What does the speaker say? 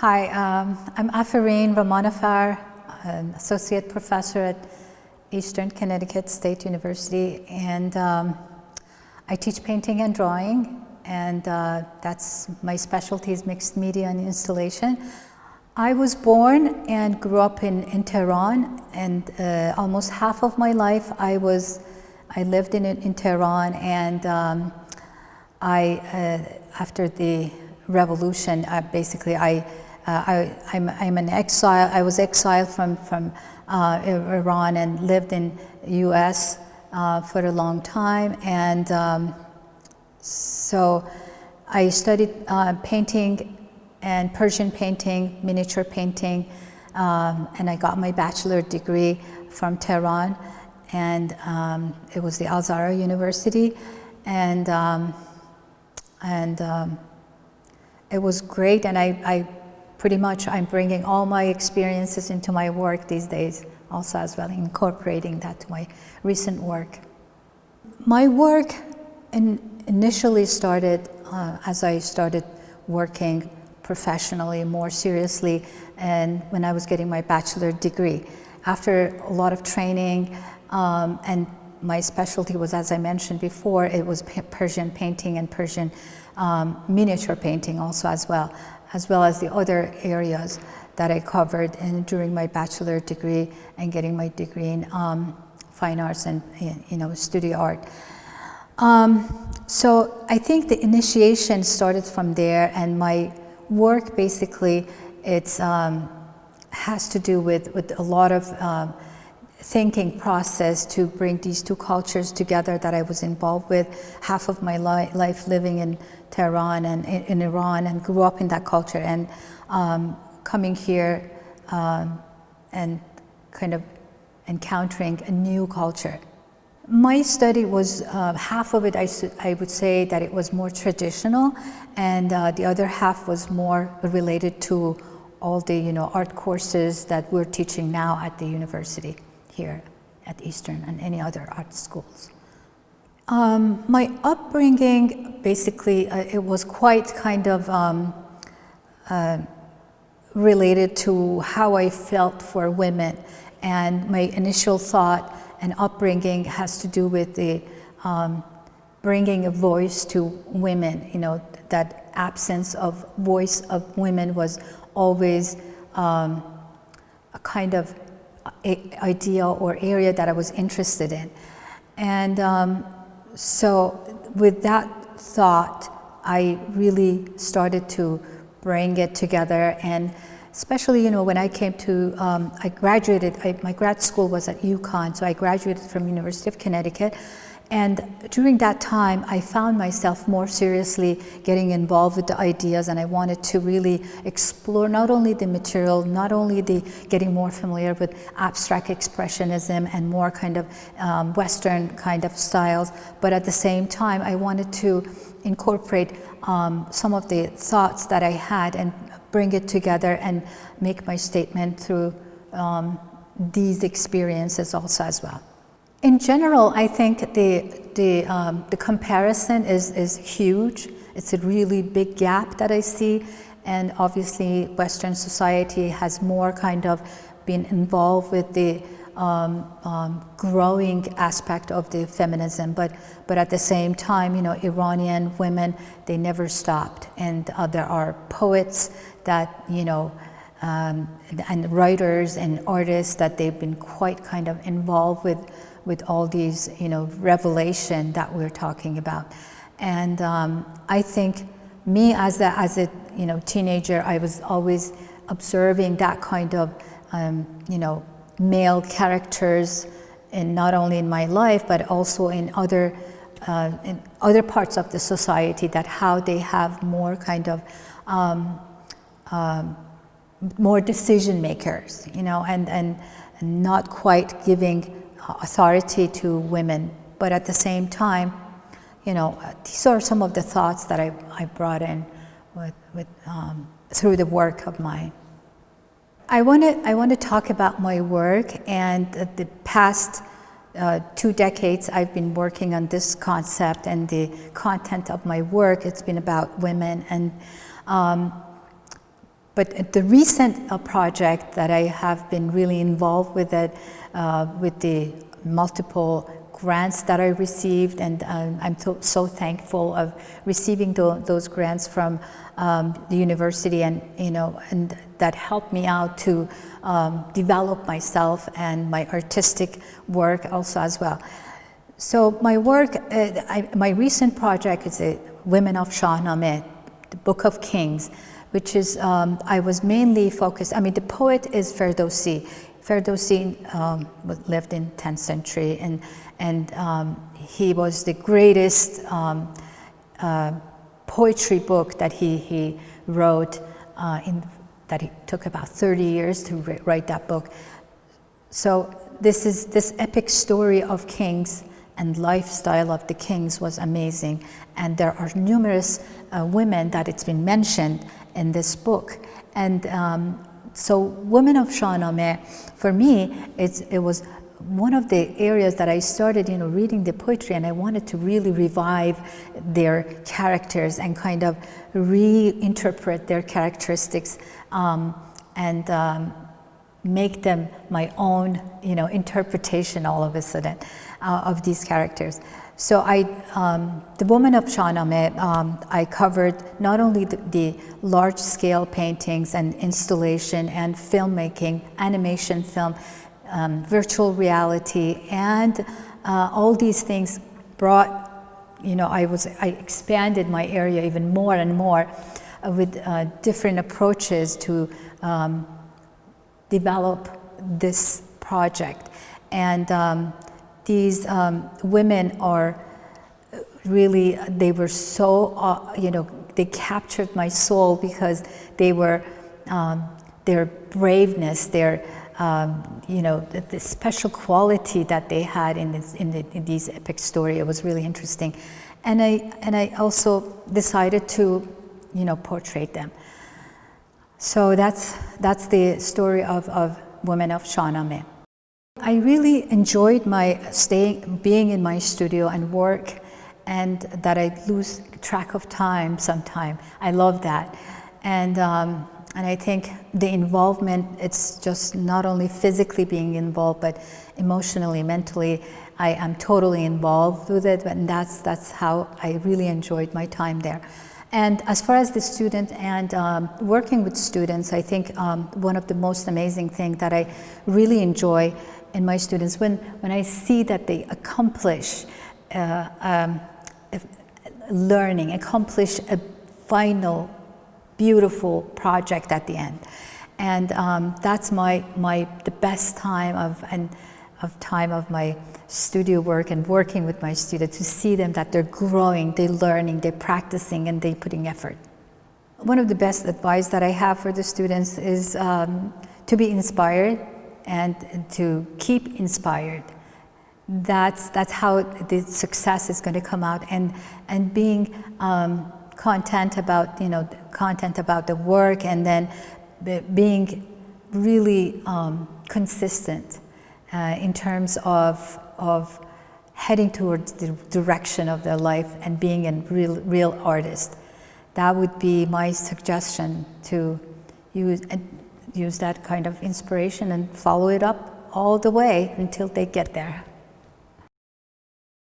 Hi, I'm Afarin Ramanifar, an associate professor at Eastern Connecticut State University, and I teach painting and drawing, and that's my specialty is mixed media and installation. I was born and grew up in Tehran, and almost half of my life I lived in Tehran, and after the revolution, I'm an exile. I was exiled from Iran and lived in U.S. For a long time, and so I studied painting and Persian painting, miniature painting, and I got my bachelor degree from Tehran, and it was the Azhar University, and it was great, and I'm bringing all my experiences into my work these days also as well, incorporating that to my recent work. My work initially started as I started working professionally, more seriously, and when I was getting my bachelor degree. After a lot of training, and my specialty was, as I mentioned before, it was Persian painting and Persian miniature painting also as well as the other areas that I covered during my bachelor degree and getting my degree in fine arts and studio art. So I think the initiation started from there, and my work basically has to do with a lot of thinking process to bring these two cultures together that I was involved with. Half of my life living in Tehran and in Iran, and grew up in that culture, and coming here and kind of encountering a new culture. My study was half of it, I would say that it was more traditional, and the other half was more related to all the art courses that we're teaching now at the university here at Eastern and any other art schools. My upbringing, basically, it was quite kind of related to how I felt for women, and my initial thought and upbringing has to do with the bringing a voice to women. That absence of voice of women was always a kind of idea or area that I was interested in. And so with that thought, I really started to bring it together, and especially, when I came to, I graduated, my grad school was at UConn, so I graduated from University of Connecticut, and during that time, I found myself more seriously getting involved with the ideas, and I wanted to really explore not only the material, not only the getting more familiar with abstract expressionism and more kind of Western kind of styles, but at the same time, I wanted to incorporate some of the thoughts that I had and bring it together and make my statement through these experiences also as well. In general, I think the comparison is huge. It's a really big gap that I see, and obviously Western society has more kind of been involved with the growing aspect of the feminism, but at the same time, Iranian women, they never stopped, and there are poets that and writers and artists that they've been quite kind of involved with all these revelation that we're talking about. And I think me as a teenager, I was always observing that kind of male characters, and not only in my life but also in other parts of the society, that how they have more kind of more decision makers, and not quite giving authority to women, but at the same time, these are some of the thoughts that I brought in with through the work of mine. I want to talk about my work, and the past 2 decades I've been working on this concept, and the content of my work, it's been about women, and But the recent project that I have been really involved with it, with the multiple grants that I received, and I'm so thankful of receiving those grants from the university, and and that helped me out to develop myself and my artistic work also as well. So my work, my recent project is a Women of Shahnameh, the Book of Kings, which is, I was mainly focused, the poet is Ferdowsi. Ferdowsi lived in 10th century, and he was the greatest poetry book that he wrote, that it took about 30 years to write that book. So this epic story of kings and lifestyle of the kings was amazing, and there are numerous women that it's been mentioned in this book. And so Women of Shahnameh, for me, it was one of the areas that I started reading the poetry, and I wanted to really revive their characters and kind of reinterpret their characteristics, and make them my own interpretation all of a sudden of these characters. So the Woman of Shahnameh, I covered not only the large-scale paintings and installation and filmmaking, animation film, virtual reality, and all these things brought, I expanded my area even more and more with different approaches to develop this project. And these women are really, they were so, they captured my soul because they were, their braveness, their, the special quality that they had in these epic story. It was really interesting. And I also decided to, portray them. So that's the story of Women of Shahnameh. I really enjoyed being in my studio and work, and that I lose track of time sometime. I love that. And I think the involvement, it's just not only physically being involved, but emotionally, mentally, I am totally involved with it, and that's how I really enjoyed my time there. And as far as the student and working with students, I think one of the most amazing things that I really enjoy in my students, when I see that they accomplish learning, accomplish a final beautiful project at the end. And that's the best time of my studio work and working with my students, to see them that they're growing, they're learning, they're practicing, and they're putting effort. One of the best advice that I have for the students is to be inspired and to keep inspired. That's how the success is going to come out, and being content about the work, and then being really consistent in terms of heading towards the direction of their life and being a real artist. That would be my suggestion, to use that kind of inspiration and follow it up all the way until they get there.